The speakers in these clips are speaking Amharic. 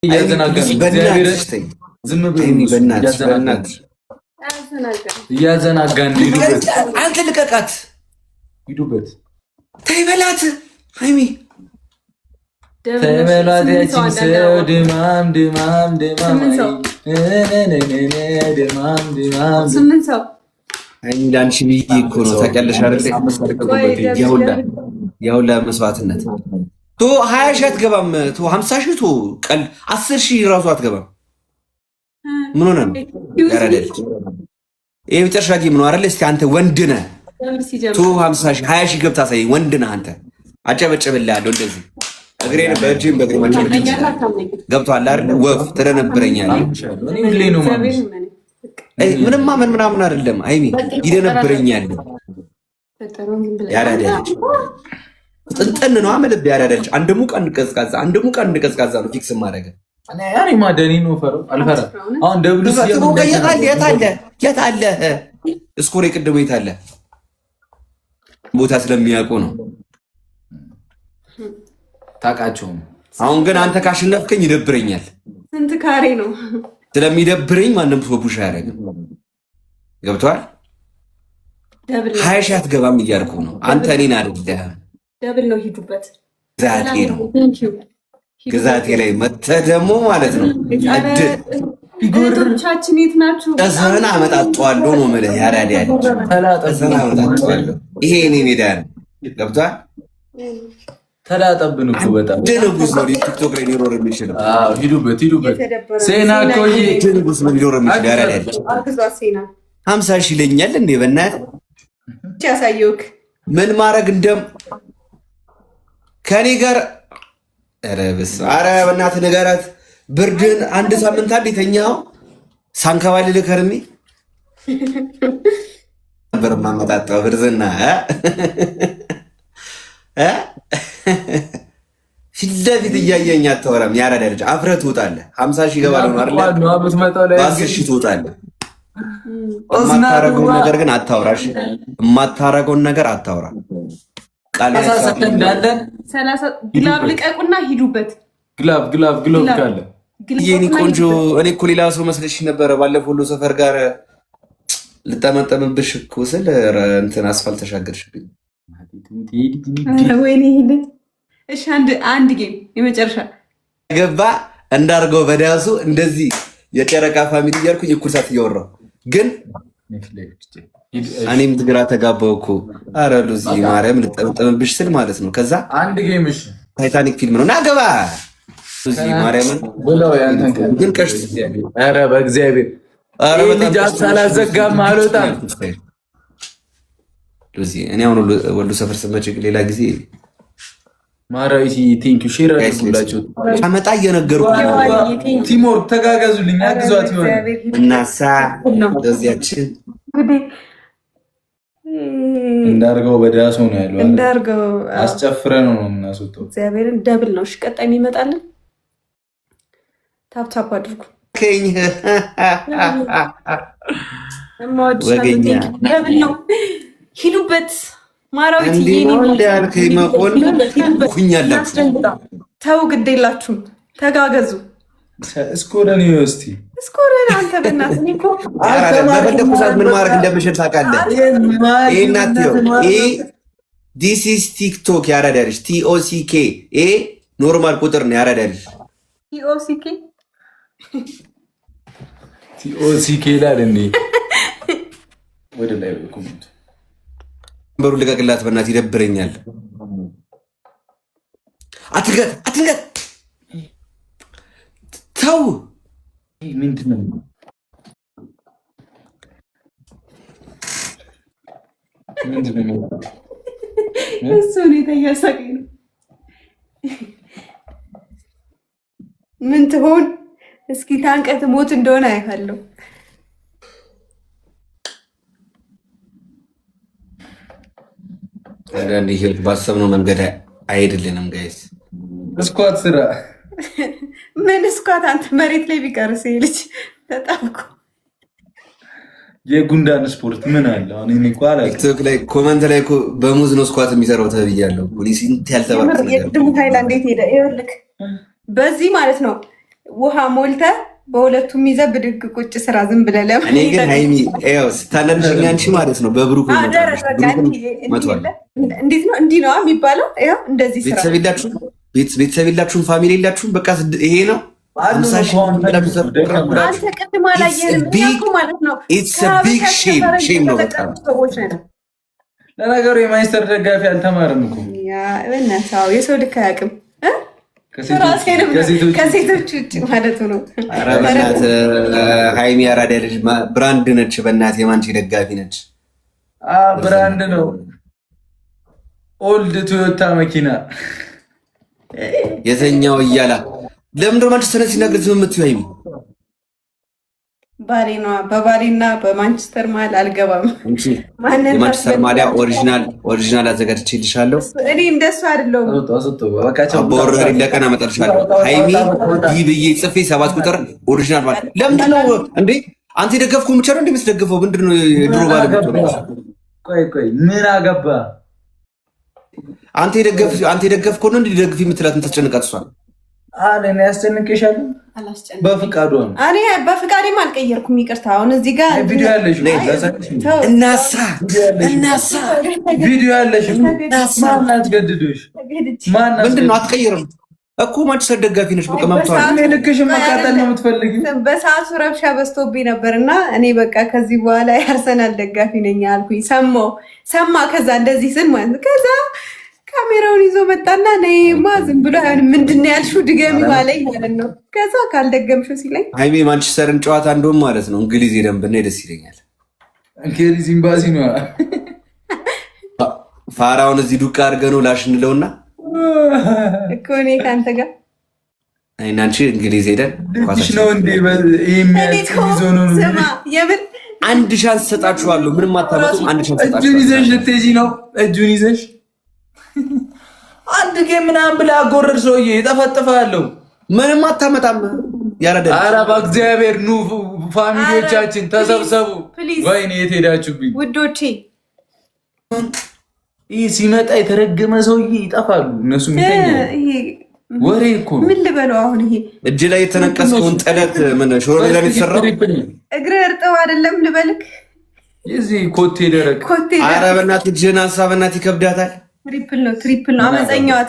እያዘናጋን እግዚአብሔር ዝም እያዘናጋን አንተ ልቀቃት፣ ሂዱበት፣ ተይ በላት ሃይሚ ተበላት ያቺን ሰው ድማም ሃይሚ ላንቺ ብዬ እኮ ነው ታውቂያለሽ አይደል? ያውላ መስዋዕትነት 20 ሺህ አትገባም፣ 50 ሺህ ቀል 10 ሺህ ራሱ አትገባም። ምን ሆነ ነው ያረደል? ይሄ መጨረሻ ጌም ነው አይደል? እስቲ አንተ ወንድ ነህ 50 ሺህ 20 ሺህ ገብታ ሳይ ወንድ ነህ አንተ። አጨበጨብልሃለሁ እንደዚህ እግሬን በእጅም በእግሬ ማጨበጭ ገብቷል አይደል? ወፍ ትደነብረኛለህ። ምንም ማመን ምናምን አይደለም ሃይሚ ይደነብረኛል። ያረደል ጥንጥን ነው አመለብ ያረደልሽ። አንድ ሙቀን ቀዝቃዛ ነው ፊክስ ማድረግ እኔ ማደኒ ነው ፈረው አልፈራ አሁን ደብሉስ የት አለ እስኮሬ ቅድሞ የት አለ ቦታ ስለሚያውቁ ነው ታውቃቸውም። አሁን ግን አንተ ካሸነፍከኝ ይደብረኛል። ስንት ካሬ ነው ስለሚደብረኝ ማንም ፕሮፖሽ አያደርግም። ገብቷል? 20 ሺህ አትገባም እያልኩ ነው። አንተ እኔን አይደለም ደብል ነው ሂዱበት። ግዛቴ ነው ግዛቴ ላይ መተህ ደግሞ ማለት ነው ቻችን የት ናችሁ? እዘና አመጣጣዋለሁ ነው ማለት ያራዳ ያለች እዘና አመጣጣዋለሁ። ይሄ እኔ ሜዳ ነው። ገብቷል? ተላጠብን እኮ በጣም ድንጉስ ነው ቲክቶክ ላይ ሊኖር የሚችለው። አዎ ሂዱበት ሴና ኮይ ድንጉስ ነው ሊኖር የሚችለው። ያራዳ ያለች 50 ሺህ ይለኛል እንዴ በእናትህ ያሳየውክ ምን ማድረግ እንደም ከኔ ጋር ኧረ በእናትህ ንገራት። ብርድን አንድ ሳምንት አንድ የተኛው ሳንከባልል ከርሜ ነበር ማመጣጣው ብርዝና ፊት ለፊት እያየኝ አታወራም። ያራዳ ልጅ አፍረህ ትወጣለህ። 50 ሺህ ይገባል ነው አይደል? በ10 ሺህ ትወጣለህ። የማታረገውን ነገር ግን አታውራሽ። የማታረገውን ነገር አታውራ። ግላብ ልቀቁና ሂዱበት። ግላብ ካለ የኔ ቆንጆ እኔ እኮ ሌላ ሰው መስለሽ ነበረ። ባለፈው ሁሉ ሰፈር ጋር ልጠመጠምብሽ እኮ ስል እንትን አስፋልት ተሻገርሽብኝ። ወይኔ እሺ አንድ ጌም የመጨረሻ ገባ እንዳርገው በዳሱ እንደዚህ የጨረቃ ፋሚሊ እያልኩኝ እኩል ሰዓት እያወራሁ ግን እኔም ግራ ተጋባው እኮ። ኧረ ሉዚ ማርያም ልጠመጠምብሽ ስል ማለት ነው። ከዛ አንድ ጌም እሺ ታይታኒክ ፊልም ነው ናገባ ሉዚ ማርያምን ብለው ያንተን ግን ቀሽት ኧረ በእግዚአብሔር ኧረ በጣም ሳላዘጋም አልወጣም ሉዚ። እኔ አሁን ወሎ ሰፈር ስመጭ ሌላ ጊዜ ማራይቲ ቲንክ ዩ ሼር አድርጉላችሁ አመጣ እየነገርኩ ቲሞር ተጋጋዙልኝ አግዟት ይሆን እናሳ ለዚያችን እንዳርገው በዳሶ ነው ያለው እንዳርገው አስጨፍረ ነው የምናስወጣው። እግዚአብሔርን ደብል ነው። እሺ ቀጣይ የሚመጣልን ታፕ አድርጉ። ከኝ ወገኛ ደብል ነው ሂዱበት። ማራዊት ይሄን እንዳልከኝ መቆል ኩኛላችሁ። ተው ግድ የላችሁም ተጋገዙ። እስኮረን ዩኒቨርሲቲ እስኮረን አንተ በእናትህ እኔ እኮ በፈለኩ ሰዓት ምን ማድረግ እንደምችል ታውቃለህ። ይሄን አትየው። ይሄ ዲስ ኢዝ ቲክቶክ ያራዳ ልጅ TOCK ይሄ ኖርማል ቁጥር ነው። ያራዳ ልጅ TOCK ይላል እንዴ? ወደ ላይ ኮሜንት በሩ ልቀቅላት በእናትህ ይደብረኛል። አትልቀቅ ተው። ምንድነው እሱ ሁኔታ እያሳቀኝ ነው። ምን ትሆን እስኪ ታንቀት ሞት እንደሆነ አይካለሁ። አንዳንዴ ህይወት ባሰብነው መንገድ አይሄድልንም ጋይስ። ስኳት ስራ ምን ስኳት? አንተ መሬት ላይ ቢቀርስ ልጅ ተጣብቆ የጉንዳን ስፖርት ምን አለ? አሁን እኔ ቋላ ቲክቶክ ላይ ኮመንት ላይ በሙዝ ነው ስኳት የሚሰራው ተብያለሁ። ፖሊስ እንት ያልተባለ የቅድሙ ሃይላንድ እንዴት ሄደ? ይኸውልህ በዚህ ማለት ነው ውሃ ሞልተ በሁለቱም ይዘህ ብድግ ቁጭ ስራ ዝም ብለህ ለምን? እኔ ግን ሃይሚ ያው ስታለልሽኝ አንቺ ማለት ነው በብሩክ ነው እንዴት ነው እንዲህ ነው የሚባለው? ያው እንደዚህ ስራ ቤተሰብ የላችሁም ፋሚሊ የላችሁም። በቃ ይሄ ነው። አንተ ቅድም አላየህም ማለት ነው። ኢትስ አ ቢግ ሼም ነው በጣም። ለነገሩ የማንቸስተር ደጋፊ አልተማርም እኮ በእናትህ የሰው ልክ አያውቅም። ከሴቶች ውጭ ማለት ነው። ኧረ በእናትህ ሃይሚ አራዳ ልጅ ብራንድ ነች። በእናትህ የማንቺ ደጋፊ ነች። ብራንድ ነው። ኦልድ ቶዮታ መኪና የተኛው እያላ ለምንድነው ማንቸስተር ሲናገር ዝም የምትይው ሃይሚ? ባሌ ነው። በባሌና በማንቸስተር መሀል አልገባም። የማንቸስተር ማሊያ ኦሪጂናል አዘጋጅቼልሻለሁ። እኔ እንደሱ አይደለሁም። በወረሪ እንደቀና መጠርሻለሁ። ሃይሚ ይህ ብዬ ጽፌ 7 ቁጥር ኦሪጂናል ማለት ለምንድነው እንዴ? አንተ የደገፍኩ ብቻ ነው እንደምትደግፈው? ምንድነው የድሮ ባለ ቆይ ምን አገባ? አንተ የደገፍኩ ነው እንዲደግፍ የምትላት የምታስጨንቃት እሷን እኔ ያስጨንቅሻለሁ። በፍቃዱ ነው። እኔ በፍቃዴም አልቀየርኩም። ይቅርታ። አሁን እዚህ ጋር ቪዲዮ ያለሽ እናሳ ቪዲዮ ያለሽ ማን አስገድዶሽ? ምንድን ነው አትቀይርም እኮ ማንቸስተር ደጋፊ ነሽ። በቃ መብቷ ልክሽን መቃጠል ነው የምትፈልጊው። በሰዓቱ ረብሻ በዝቶብኝ ነበርና እኔ በቃ ከዚህ በኋላ የአርሰናል ደጋፊ ነኝ አልኩኝ። ሰማ ከዛ እንደዚህ ስል ማለት ከዛ ካሜራውን ይዞ መጣና ነይማ ዝም ብሎ ምንድን ነው ያልሽው ድገሚ ማለኝ ማለት ነው። ከዛ ካልደገምሽው ሲለኝ ሃይሚ ማንቸስተርን ጨዋታ እንደውም ማለት ነው እንግሊዝ ሄደን ብናይ ደስ ይለኛል። እንግሊዝ ኤምባሲ ነው ፋራውን እዚህ ዱቃ አድርገን ነው ላሽ እንለውና እኮ እኔ ከአንተ ጋር አይናንቺ እንግሊዝ ሄደን ነው እንዴ ስማ የምን አንድ ሻንስ ሰጣችኋለሁ። ምንም አታመጡም። አንድ ሻንስ ሰጣችኋለሁ። እጁን ይዘሽ ልትሄጂ ነው። እጁን ይዘሽ አንድ ጌም ምናምን ብለህ አጎረድ ሰውዬ ይጠፈጥፋለሁ። ምንም አታመጣም። ያረደ ኧረ በእግዚአብሔር ኑ ፋሚሊዎቻችን ተሰብሰቡ። ወይኔ የት ሄዳችሁብኝ ውዶቼ? ይህ ሲመጣ የተረገመ ሰውዬ ይጠፋሉ። እነሱ ወሬ እኮ ምን ልበለው አሁን? ይሄ እጅ ላይ የተነቀሰውን ጥለት ምን ሾሮ ላይ የተሰራው እግር እርጥብ አይደለም ልበልክ? የዚህ ኮቴ ደረቅ። ኧረ በእናትህ እጅህን አንሳ፣ በእናትህ ይከብዳታል። ትሪፕል ነው አመፀኛዋ።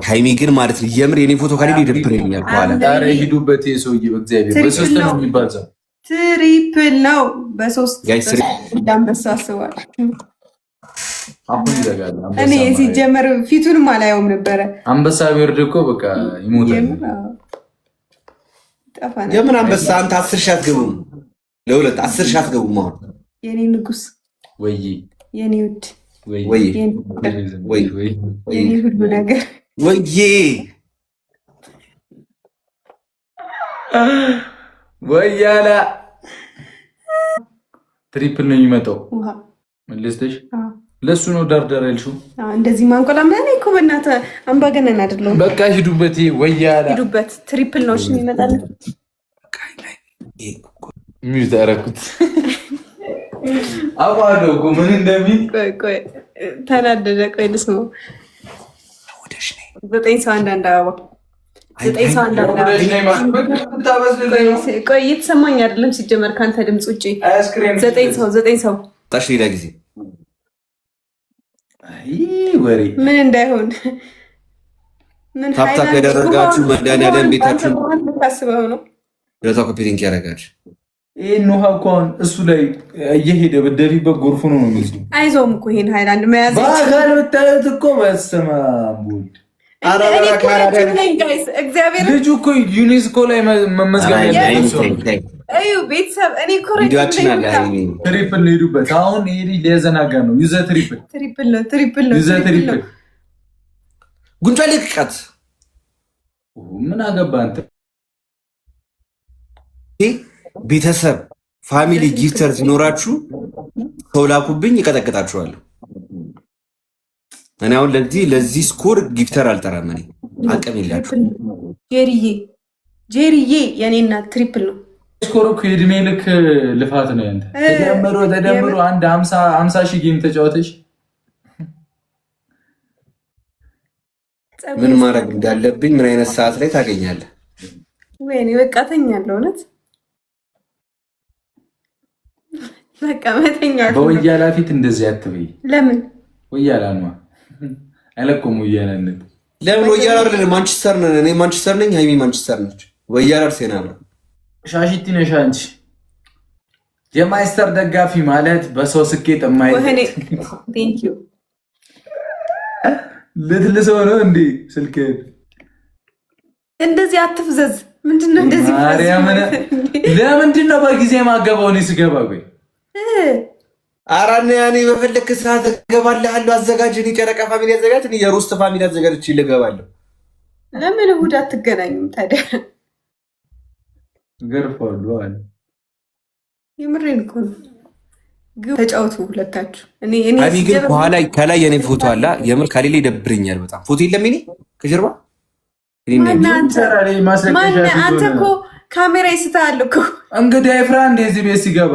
ሃይሚ ግን ማለት ነው የምር የኔ ፎቶ ካለ ይደብረኛል። በኋላ ኧረ ሂዱበት። የሰውዬ በእግዚአብሔር በሶስት ነው የሚባዛው። ትሪፕል ነው በሶስት ዳንበሳ አስባል። አሁን ይዘጋል። እኔ ሲጀመር ፊቱንም አላየውም ነበረ። አንበሳ ቢወርድ እኮ በቃ ይሞታል። የምን አንበሳ? አንተ 10 ሺህ አትገቡም። ለሁለት 10 ሺህ አትገቡም። አሁን የኔ ንጉስ ወይ የኔ ውድ ወይ የኔ ሁሉ ነገር ወያላ ትሪፕል ነው የሚመጣው። መለስተሽ ለሱ ነው ዳርዳር ያልሽው። እንደዚህ ማንቆላ ምን እኮ በእናትህ አምባገነን አይደለም። በቃ ሂዱበት። ወያላ ሂዱበት። ትሪፕል ነው እሺ የሚመጣል። ሚውት አደረኩት። አባዶ እኮ ምን እንደሚል ቆይ ተናደደ። ቆይ ልስማው። 9 ሰው አንዳንድ አበባ 9 ሰው አንዳንድ አበባ። ቆይ እየተሰማኝ አይደለም ሲጀመር ካንተ ድምፅ ውጪ። 9 ሰው ታሽ ሌላ ጊዜ ወሬ ምን እንዳይሆን ምን ታፕታፕ ያደረጋችሁ መድኃኒዓለም ቤታችሁን ታስበው ነው ለታ ኮፒሊንክ ያደረጋችሁ። ይሄን ውሃ እኮ አሁን እሱ ላይ እየሄደ በደፊበት ጎርፉ ነው የሚመስለው። አይዞም እኮ ይሄን ሃይላንድ መያዝ በአካል ብታዩት እኮ በስመ አብ ወልድ። ልጁ እኮ ዩኔስኮ ላይ መመዝገብ ያለበት እዩ ቤተሰብ። እኔ እኮ ትሪፕል ነው ሄዱበት። አሁን ይሄ ሊያዘናጋ ነው። ዩዘ ትሪፕል ነው ዩዘ ትሪፕል ጉንጫ ልቅቀት ምን አገባ አንተ። ቤተሰብ ፋሚሊ ጊፍተር ሲኖራችሁ ሰው ላኩብኝ፣ ይቀጠቅጣችኋለሁ። እኔ አሁን ለዚህ ስኮር ጊፍተር አልጠራም። እኔ አቅም የላችሁ። ጄሪዬ የኔ እናት ትሪፕል ነው ስኮር እኮ የእድሜ ልክ ልፋት ነው ያንተ። ተደምሮ አንድ 50 ሺህ ጌም ተጫወተሽ ምን ማድረግ እንዳለብኝ ምን አይነት ሰዓት ላይ ታገኛለህ? ወይኔ በቃ ተኛለሁ። እውነት በቃ መተኛለሁ። በወያላ ፊት እንደዚህ አትበይ። ለምን ወያላ ነው አለቆም ወያላነት ለምን ወያላ አይደለም? ማንቸስተር ነን። እኔ ማንቸስተር ነኝ፣ ሃይሚ ማንቸስተር ነች። ወያላ አርሴናል ነው። ሻሽቲ ነሽ አንቺ። የማይስተር ደጋፊ ማለት በሰው ስኬት የማይል ቴንክ ዩ ልትልሰው ነው እንዴ? ስልክ እንደዚህ አትፍዘዝ። ምንድነው እንደዚህ? ማርያምን ለምንድን ነው በጊዜ ማገባው? እኔ ስገባ ቆይ አራና ያኔ በፈለክ ሰዓት እገባልሃለሁ። አዘጋጅ። እኔ ጨረቃ ፋሚሊ አዘጋጅ። እኔ የሩስት ፋሚሊ አዘጋጅ ይልገባለሁ። ለምን እሑድ አትገናኙም ታዲያ? ገርፋሉ አለ። የምሬን እኮ ነው። ተጫውቱ ሁለታችሁ። እኔ አቢ ግን በኋላ ከላይ የኔ ፎቶ አለ። የምር ከሌለ ይደብረኛል በጣም። ፎቶ የለም እኔ ከጀርባ አንተ እኮ ካሜራ ይስታል እኮ። እንግዲህ አይፍራ እንደዚህ ቤት ሲገባ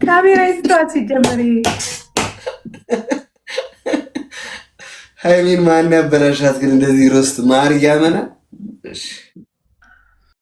ካሜራ ይስታል ሲጀመር። ሃይሚን ማን ያበላሻት ግን እንደዚህ ሮስት ማር እያመና